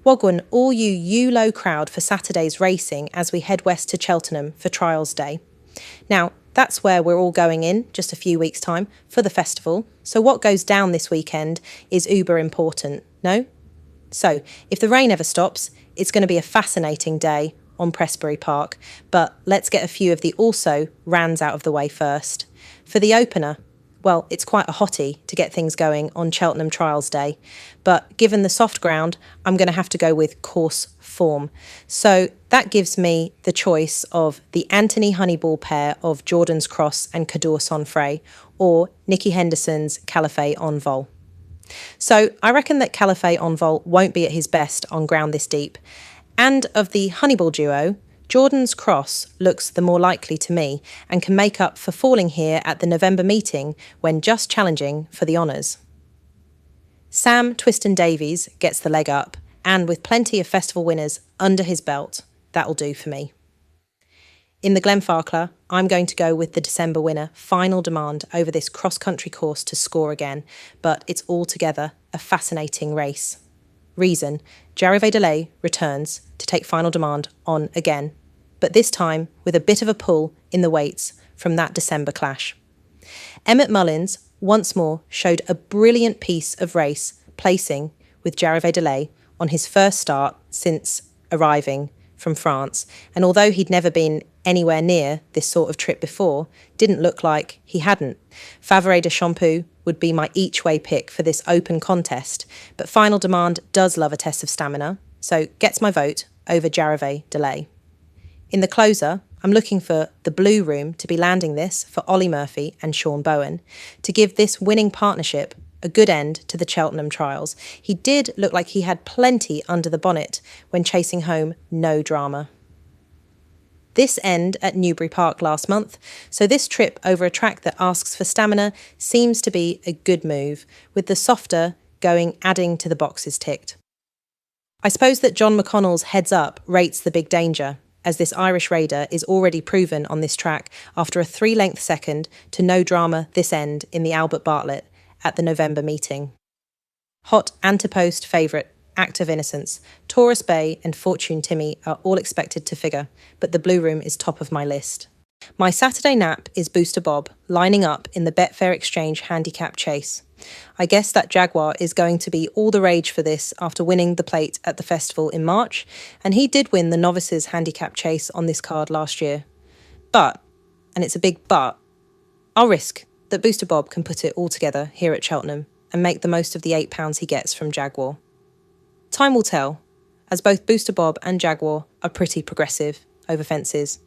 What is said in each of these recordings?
Wagwan all you ULO crowd for Saturday's racing as we head west to Cheltenham for Trials Day. Now, that's where we're all going in just a few weeks' time for the festival. So what goes down this weekend is uber important, no? So, if the rain ever stops, it's going to be a fascinating day on Prestbury Park. But let's get a few of the also rans out of the way first. For the opener, well, it's quite a hottie to get things going on Cheltenham Trials Day, but given the soft ground, I'm going to have to go with course form. So that gives me the choice of the Anthony Honeyball pair of Jordan's Cross and Cador Sonfray, or Nicky Henderson's Caliphate en Vol. So I reckon that Caliphate en Vol won't be at his best on ground this deep. And of the Honeyball duo, Jordan's Cross looks the more likely to me and can make up for falling here at the November meeting when just challenging for the honours. Sam Twiston Davies gets the leg up, and with plenty of festival winners under his belt, that'll do for me. In the Glen Farler, I'm going to go with the December winner, Final Demand, over this cross-country course to score again, but it's altogether a fascinating race. Reason, JCB Triumph returns to take Final Demand on again, but this time with a bit of a pull in the weights from that December clash. Emmett Mullins once more showed a brilliant piece of race, placing with JCB Triumph on his first start since arriving from France, and although he'd never been anywhere near this sort of trip before, didn't look like he hadn't. Favre de Champoux would be my each-way pick for this open contest, but Final Demand does love a test of stamina, so gets my vote over JCB Triumph. In the closer, I'm looking for the Blue Room to be landing this for Ollie Murphy and Sean Bowen, to give this winning partnership a good end to the Cheltenham trials. He did look like he had plenty under the bonnet when chasing home No Drama. This end at Newbury Park last month, so this trip over a track that asks for stamina seems to be a good move, with the softer adding to the boxes ticked. I suppose that John McConnell's heads up rates the big danger, as this Irish raider is already proven on this track after a 3-length second to No Drama this end in the Albert Bartlett at the November meeting. Hot anti-post favourite Act of Innocence, Taurus Bay and Fortune Timmy are all expected to figure, but the Blue Room is top of my list. My Saturday nap is Booster Bob, lining up in the Betfair Exchange Handicap Chase. I guess that Jaguar is going to be all the rage for this after winning the plate at the festival in March, and he did win the Novices Handicap Chase on this card last year. But, and it's a big but, I'll risk that Booster Bob can put it all together here at Cheltenham and make the most of the £8 he gets from Jaguar. Time will tell, as both Booster Bob and Jaguar are pretty progressive over fences.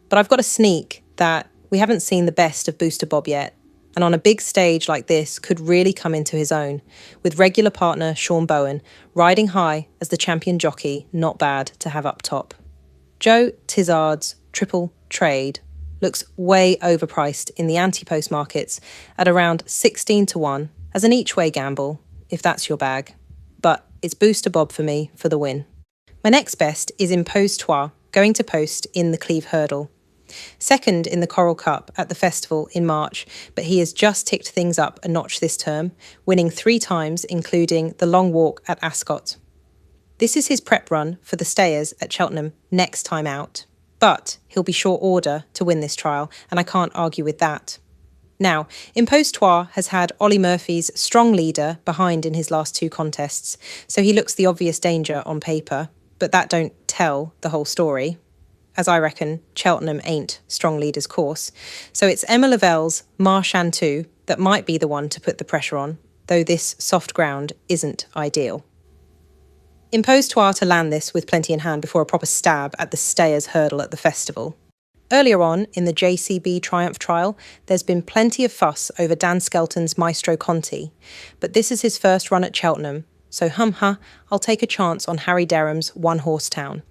But I've got a sneak that we haven't seen the best of Booster Bob yet, and on a big stage like this could really come into his own, with regular partner Sean Bowen riding high as the champion jockey, not bad to have up top. Joe Tizard's Triple Trade looks way overpriced in the anti-post markets at around 16-1 as an each-way gamble, if that's your bag. But it's Booster Bob for me for the win. My next best is Impose Toi, going to post in the Cleeve Hurdle. Second in the Coral Cup at the festival in March, but he has just ticked things up a notch this term, winning 3 times, including the long walk at Ascot. This is his prep run for the stayers at Cheltenham next time out, but he'll be short order to win this trial, and I can't argue with that. Now, Impose Toi has had Ollie Murphy's strong leader behind in his last 2 contests, so he looks the obvious danger on paper, but that don't tell the whole story. As I reckon, Cheltenham ain't strong leader's course. So it's Emma Lavelle's Marchantou that might be the one to put the pressure on, though this soft ground isn't ideal. Impose Toi to land this with plenty in hand before a proper stab at the Stayers hurdle at the festival. Earlier on, in the JCB Triumph Trial, there's been plenty of fuss over Dan Skelton's Maestro Conti, but this is his first run at Cheltenham, so I'll take a chance on Harry Derham's One Horse Town.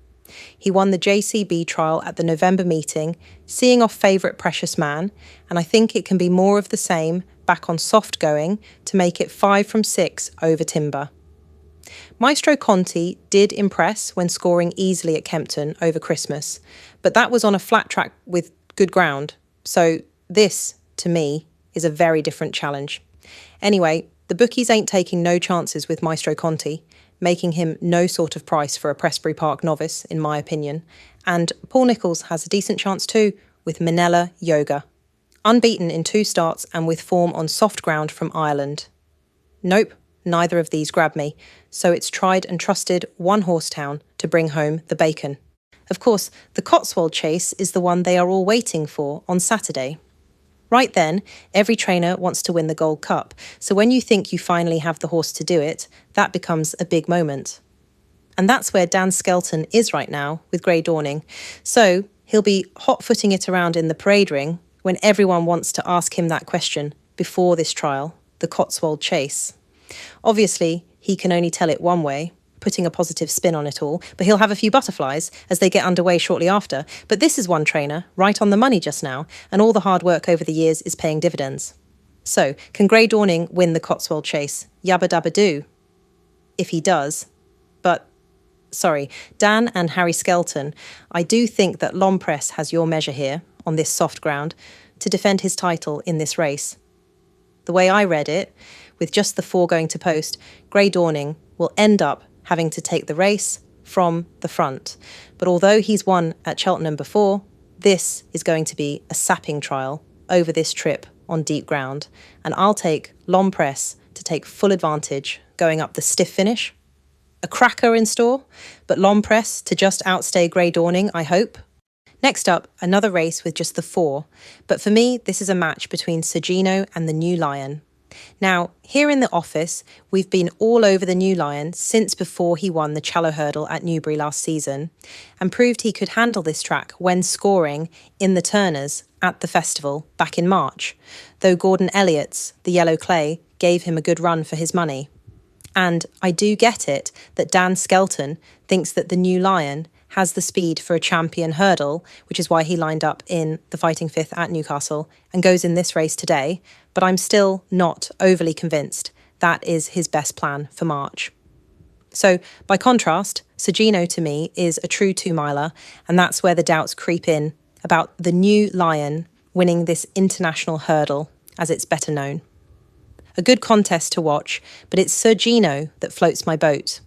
He won the JCB trial at the November meeting, seeing off favourite Precious Man, and I think it can be more of the same back on soft going to make it 5 from 6 over Timber. Maestro Conti did impress when scoring easily at Kempton over Christmas, but that was on a flat track with good ground, so this, to me, is a very different challenge. Anyway, the bookies ain't taking no chances with Maestro Conti. making him no sort of price for a Prestbury Park novice, in my opinion. And Paul Nicholls has a decent chance too, with Minella Yoga. Unbeaten in 2 starts and with form on soft ground from Ireland. Nope, neither of these grab me, so it's tried and trusted one-horse town to bring home the bacon. Of course, the Cotswold Chase is the one they are all waiting for on Saturday. Right then, every trainer wants to win the Gold Cup, so when you think you finally have the horse to do it, that becomes a big moment. And that's where Dan Skelton is right now with Grey Dawning. So he'll be hot-footing it around in the parade ring when everyone wants to ask him that question before this trial, the Cotswold Chase. Obviously, he can only tell it one way, putting a positive spin on it all, but he'll have a few butterflies as they get underway shortly after. But this is one trainer, right on the money just now, and all the hard work over the years is paying dividends. So, can Grey Dawning win the Cotswold Chase? Yabba dabba doo. If he does. But, sorry, Dan and Harry Skelton, I do think that Lompress has your measure here, on this soft ground, to defend his title in this race. The way I read it, with just the 4 going to post, Grey Dawning will end up having to take the race from the front. But although he's won at Cheltenham before, this is going to be a sapping trial over this trip on deep ground. And I'll take Lompress to take full advantage going up the stiff finish. A cracker in store, but Lompress to just outstay Grey Dawning, I hope. Next up, another race with just the 4. But for me, this is a match between Sergino and the New Lion. Now, here in the office, we've been all over the New Lion since before he won the Cheltenham Hurdle at Newbury last season and proved he could handle this track when scoring in the Turners at the festival back in March, though Gordon Elliott's The Yellow Clay gave him a good run for his money. And I do get it that Dan Skelton thinks that the New Lion has the speed for a champion hurdle, which is why he lined up in the Fighting Fifth at Newcastle and goes in this race today, but I'm still not overly convinced that is his best plan for March. So, by contrast, Sergino to me is a true 2-miler, and that's where the doubts creep in about the New Lion winning this international hurdle, as it's better known. A good contest to watch, but it's Sergino that floats my boat.